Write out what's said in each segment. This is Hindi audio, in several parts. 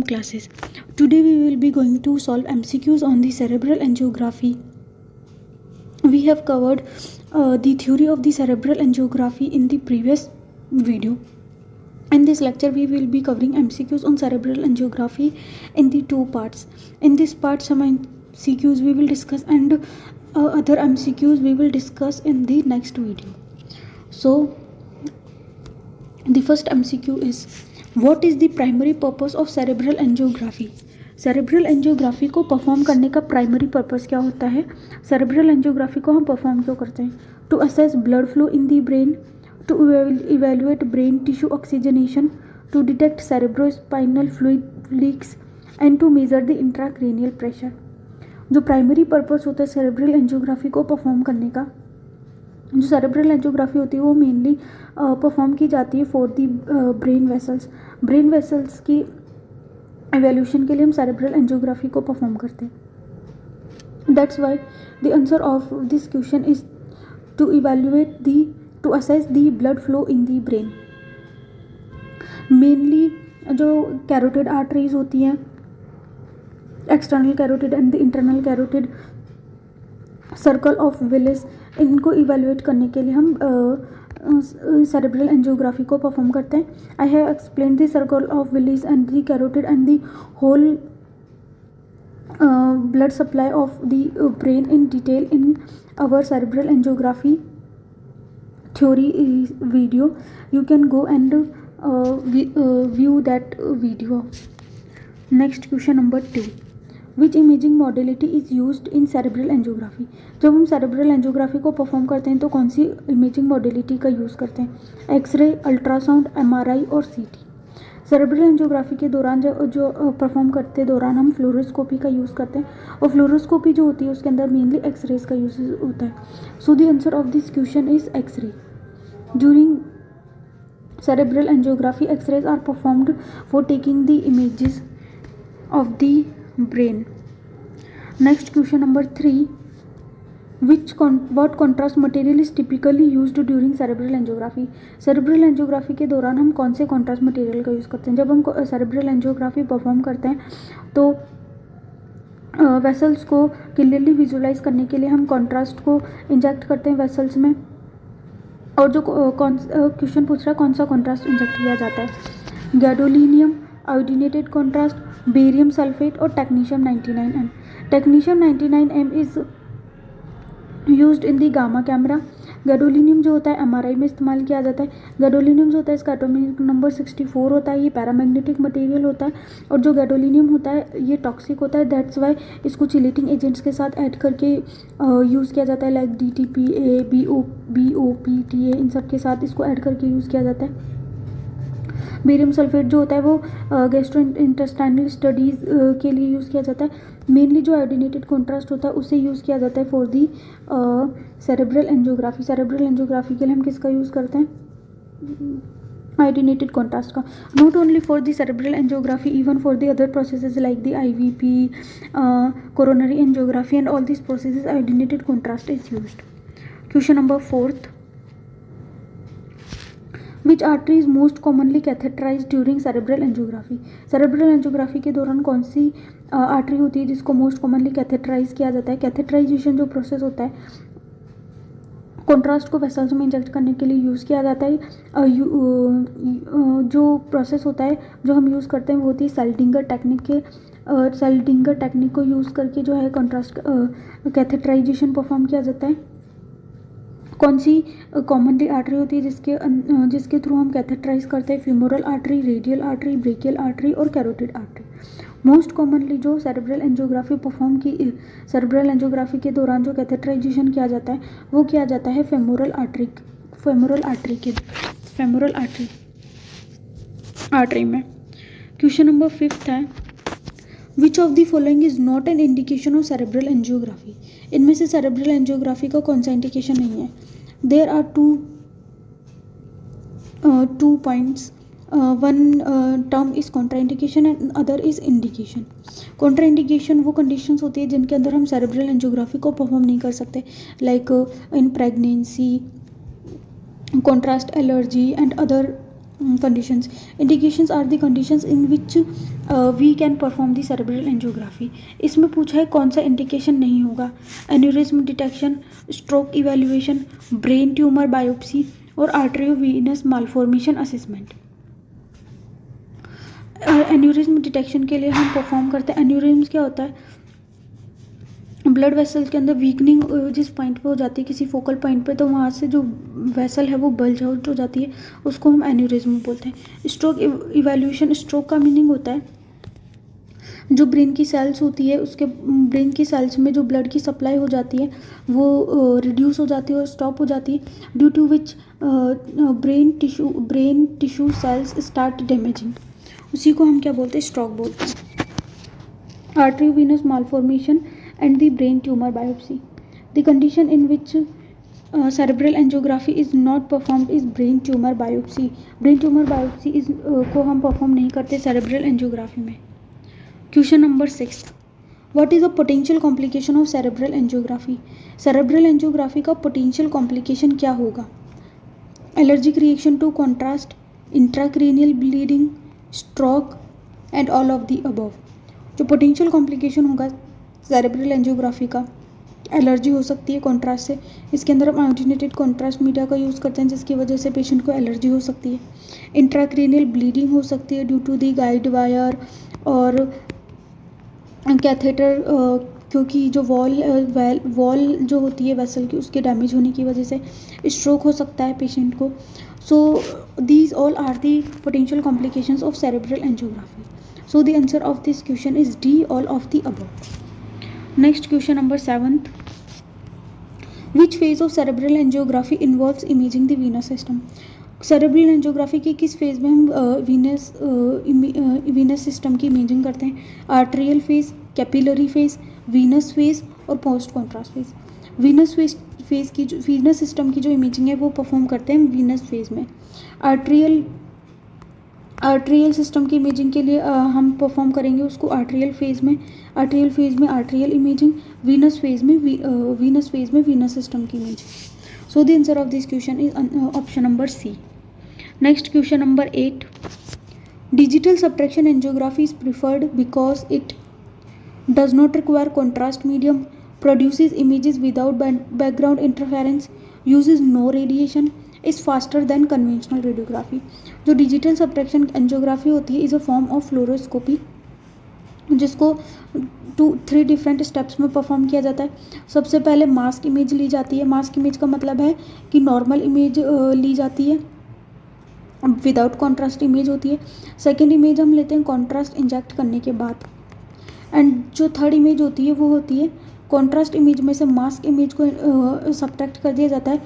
classes. Today we will be going to solve MCQs on the cerebral angiography. We have covered the theory of the cerebral angiography in the previous video. In this lecture we will be covering MCQs on cerebral angiography in the two parts. In this part some MCQs we will discuss and other MCQs we will discuss in the next video. So the first MCQ is, what is the primary purpose of cerebral angiography? Cerebral angiography को परफॉर्म करने का प्राइमरी पर्पस क्या होता है? सेरेब्रल एंजियोग्राफी को हम परफॉर्म क्यों करते हैं? To assess blood flow in the brain, to evaluate brain tissue oxygenation, to detect cerebrospinal fluid leaks and to measure the intracranial pressure. जो प्राइमरी पर्पस होता है सेरेब्रल एंजियोग्राफी को परफॉर्म करने का, जो सेरेब्रल एंजियोग्राफी होती है वो मेनली परफॉर्म की जाती है for the brain vessels. Brain vessels की एवोल्यूशन के लिए हम सेरेब्रल एंजियोग्राफी को परफॉर्म करते हैं. That's why the answer of this question is to evaluate the to assess the blood flow in the brain. Mainly जो कैरोटिड आर्टरीज होती हैं, external carotid and the internal carotid, circle of Willis, इनको इवेल्युएट करने के लिए हम cerebral angiography को परफॉर्म करते हैं. I have explained the circle of Willis and the carotid and the whole blood supply of the brain in detail in our cerebral angiography theory video. You can go and view that video. Next question number 2. Which imaging modality is used in cerebral angiography? जब हम सेरेब्रल एंजियोग्राफी को परफॉर्म करते हैं तो कौन सी इमेजिंग मॉडलिटी का यूज़ करते हैं? एक्सरे, अल्ट्रासाउंड, एमआरआई और सीटी. सेरेब्रल एंजियोग्राफी के दौरान जो परफॉर्म करते दौरान हम फ्लोरोस्कोपी का यूज़ करते हैं, और फ्लोरोस्कोपी जो होती है उसके अंदर मेनली एक्सरेज का यूज होता है. So the answer of this question is x-ray. During cerebral angiography, x-rays are performed for taking the images of the brain. Next question number 3. What contrast material is typically used during cerebral angiography? cerebral angiography के दौरान हम कौन से contrast material का यूज़ करते हैं? जब हम cerebral angiography परफॉर्म करते हैं तो वेसल्स को क्लियरली विजुलाइज करने के लिए हम कॉन्ट्रास्ट को इंजेक्ट करते हैं वेसल्स में. और जो क्वेश्चन पूछ रहा है कौन सा कॉन्ट्रास्ट इंजेक्ट किया जाता है? Gadolinium, iodinated contrast, barium sulphate और technetium 99M. Technetium 99M is used in the gamma camera. Gadolinium जो होता है एमआरआई में इस्तेमाल किया जाता है. गैडोलिनियम जो होता है इसका एटॉमिक नंबर 64 होता है. ये पैरामैग्नेटिक मटेरियल होता है और जो गैडोलिनियम होता है ये टॉक्सिक होता है. दैट्स वाई इसको चिलेटिंग एजेंट्स के साथ ऐड करके यूज़ किया जाता है, लाइक DTPA, BOPTA, इन सब के साथ इसको ऐड करके यूज़ किया जाता है. बेरियम सल्फेट जो होता है वो गैस्ट्रो इंटेस्टाइनल स्टडीज़ के लिए यूज़ किया जाता है. मेनली जो आयोडीनेटेड कॉन्ट्रास्ट होता है उसे यूज़ किया जाता है for the cerebral angiography. Cerebral angiography के लिए हम किसका यूज़ करते हैं? आयोडीनेटेड कॉन्ट्रास्ट का. Not only for the cerebral angiography, even for the other processes like the IVP, coronary angiography and all this processes iodinated contrast is used. Question number 4. Which artery is most commonly catheterize during cerebral angiography? Cerebral angiography के दौरान कौन सी आर्टरी होती है जिसको मोस्ट कॉमनली कैथेटराइज किया जाता है? कैथेटराइजेशन जो प्रोसेस होता है कॉन्ट्रास्ट को वेसल्स में इंजेक्ट करने के लिए यूज़ किया जाता है. जो प्रोसेस होता है जो हम यूज़ करते हैं वो होती है सेल्डिंगर टेक्निक के. सेल्डिंगर टेक्निक को यूज़ करके जो है कॉन्ट्रास्ट कैथेटराइजेशन परफॉर्म किया जाता है. कौन सी कॉमनली आर्टरी होती है जिसके थ्रू हम कैथेटराइज करते हैं? Femoral artery, radial artery, brachial artery और कैरोटिड आर्टरी. मोस्ट कॉमनली जो सेरेब्रल एंजियोग्राफी सेरेब्रल एंजियोग्राफी के दौरान जो कैथेटराइजेशन किया जाता है वो किया जाता है फेमोरल आर्टरी में. क्वेश्चन नंबर 5 है, which of the following is not an indication of cerebral angiography? इनमें से सेरेब्रल एंजियोग्राफी का कौन सा इंडिकेशन नहीं है? There are two points. One term is contraindication and other is indication. Contraindication वो कंडीशंस होती है जिनके अंदर हम सेरेब्रल एंजियोग्राफी को परफॉर्म नहीं कर सकते, like in pregnancy, contrast allergy and other conditions. Indications are the conditions in which we can perform the cerebral angiography. इसमें पूछा है कौन सा इंडिकेशन नहीं होगा. Aneurysm detection, stroke evaluation, brain tumour biopsy और arteriovenous malformation assessment. Aneurysm detection के लिए हम परफॉर्म करते हैं. एन्यूरिज्म क्या होता है? ब्लड वेसल के अंदर वीकनिंग जिस पॉइंट पे हो जाती है, किसी फोकल पॉइंट पे, तो वहाँ से जो वेसल है वो बल्ज आउट हो जाती है, उसको हम एन्यूरिज्म बोलते हैं. स्ट्रोक इवैल्यूएशन, स्ट्रोक का मीनिंग होता है जो ब्रेन की सेल्स होती है, उसके ब्रेन की सेल्स में जो ब्लड की सप्लाई हो जाती है वो रिड्यूस हो जाती है और स्टॉप हो जाती है, due to which brain tissue cells start damaging. उसी को हम क्या बोलते हैं? स्ट्रोक बोलते हैं. Arteriovenous malformation and the brain tumor biopsy. The condition in which cerebral angiography is not performed is brain tumor biopsy. Brain tumor biopsy is को हम perform नहीं करते cerebral angiography में. Question number 6. What is the potential complication of cerebral angiography? Cerebral angiography का potential complication क्या होगा? Allergic reaction to contrast, intracranial bleeding, stroke and all of the above. जो potential complication होगा सेरेब्रल एंजियोग्राफी का, एलर्जी हो सकती है कॉन्ट्रास्ट से. इसके अंदर हम आयोडीनेटेड कॉन्ट्रास्ट मीडिया का यूज़ करते हैं जिसकी वजह से पेशेंट को एलर्जी हो सकती है. इंट्राक्रेनियल ब्लीडिंग हो सकती है due to the guide wire और कैथेटर, क्योंकि जो वॉल जो होती है वेसल की उसके डैमेज होने की वजह से. स्ट्रोक हो सकता है पेशेंट को. So these all are the potential complications of cerebral angiography. So the answer of this question is D, all of the above. Next question number 7. Which phase of cerebral angiography involves imaging the venous system? Cerebral angiography की किस फेज में हम venous system की इमेजिंग करते हैं? Arterial phase, capillary phase, venous phase और post contrast phase. Venous phase की जो वीनस सिस्टम की जो इमेजिंग है वो परफॉर्म करते हैं वीनस फेज में. आर्टेरियल सिस्टम की इमेजिंग के लिए हम परफॉर्म करेंगे उसको आर्टेरियल फेज में. आर्टेरियल फेज में आर्टेरियल इमेजिंग, वीनस फेज में वीनस सिस्टम की imaging. So the answer of this question is option number C. Next question number 8. Digital subtraction angiography is preferred because it does not require contrast medium, produces images without background interference, uses no radiation, is faster than conventional radiography. जो डिजिटल सबट्रैक्शन एंजियोग्राफी होती है is a form of fluoroscopy जिसको 2-3 डिफरेंट स्टेप्स में परफॉर्म किया जाता है. सबसे पहले मास्क इमेज ली जाती है. मास्क इमेज का मतलब है कि नॉर्मल इमेज ली जाती है, विदाउट कॉन्ट्रास्ट इमेज होती है. सेकेंड इमेज हम लेते हैं कॉन्ट्रास्ट इंजेक्ट करने के बाद. एंड जो थर्ड इमेज होती है वो होती है कॉन्ट्रास्ट इमेज में से मास्क इमेज को सब्ट्रैक्ट कर दिया जाता है.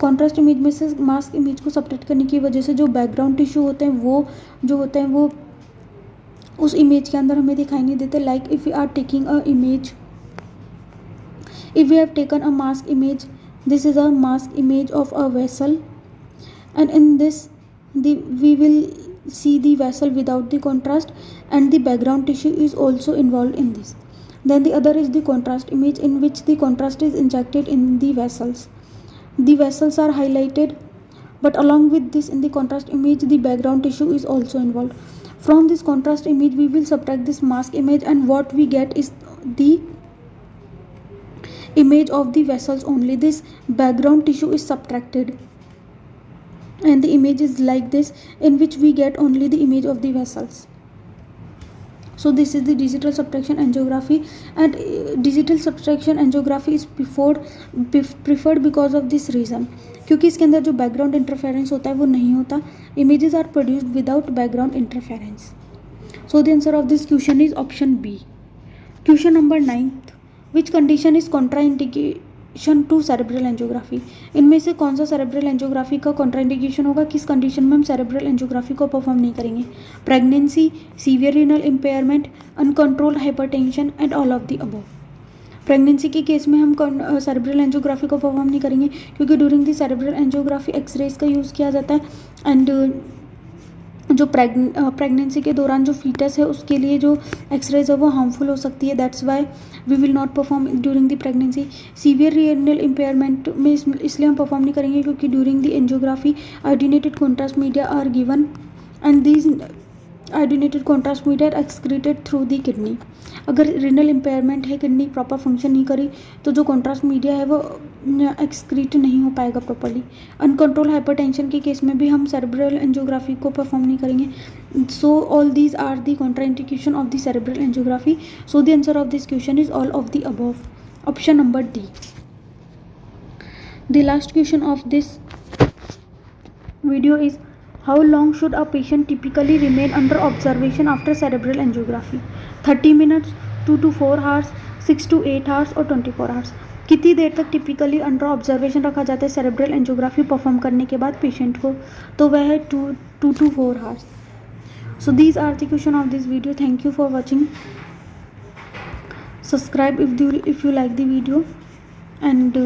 कॉन्ट्रास्ट इमेज में से मास्क इमेज को सब्ट्रैक्ट करने की वजह से जो बैकग्राउंड टिश्यू होते हैं वो उस इमेज के अंदर हमें दिखाई नहीं देते. Like if we are taking a image, if we have taken a mask image, this is a mask image of a vessel and in this we will see the vessel without the contrast and the background tissue is also involved in this. Then the other is the contrast image in which the contrast is injected in the vessels. The vessels are highlighted, but along with this in the contrast image the background tissue is also involved. From this contrast image we will subtract this mask image and what we get is the image of the vessels only. This background tissue is subtracted and the image is like this in which we get only the image of the vessels. So this is the digital subtraction angiography and digital subtraction angiography is preferred because of this reason, क्योंकि इसके अंदर जो बैकग्राउंड इंटरफेरेंस होता है वो नहीं होता. Images are produced without background interference. So the answer of this question is option B. Question number 9. Which condition is contraindication to cerebral angiography? इनमें से कौन सा सेरेब्रल एंजियोग्राफी का कॉन्ट्राइंडिकेशन होगा? किस कंडीशन में हम सेरेब्रल एंजियोग्राफी को परफॉर्म नहीं करेंगे? Pregnancy, severe renal impairment, uncontrolled hypertension and all of the above. Pregnancy के केस में हम सेरेब्रल एंजियोग्राफी को परफॉर्म नहीं करेंगे क्योंकि during the cerebral angiography x-rays का यूज़ किया जाता है एंड जो प्रेगनेंसी के दौरान जो फीटस है उसके लिए जो एक्सरेज है वो हार्मफुल हो सकती है, that's why we will not perform during the pregnancy. Severe renal impairment में इसलिए हम परफॉर्म नहीं करेंगे क्योंकि during the angiography iodinated contrast media are given and these iodinated contrast media excreted through the kidney. अगर रिनल इम्पेयरमेंट है, किडनी प्रॉपर फंक्शन नहीं करी, तो जो कॉन्ट्रास्ट मीडिया है वो एक्सक्रीट नहीं हो पाएगा प्रॉपरली। अनकंट्रोल हाइपरटेंशन के केस में भी हम सेरेब्रल एंजियोग्राफी को परफॉर्म नहीं करेंगे। So all these are the contraindication of the cerebral angiography. So the answer of this question is all of the above, option number D. The last question of this video is how long should a patient typically remain under observation after cerebral angiography? 30 minutes, 2 to 4 hours, 6 to 8 hours और 24 hours। कितनी देर तक टिपिकली अंडर ऑब्जर्वेशन रखा जाता है सेरेब्रल एंजियोग्राफी परफॉर्म करने के बाद पेशेंट को? तो वह है 2 to 4 hours। So these are the question of this video. Thank you for watching. Subscribe if you like the video and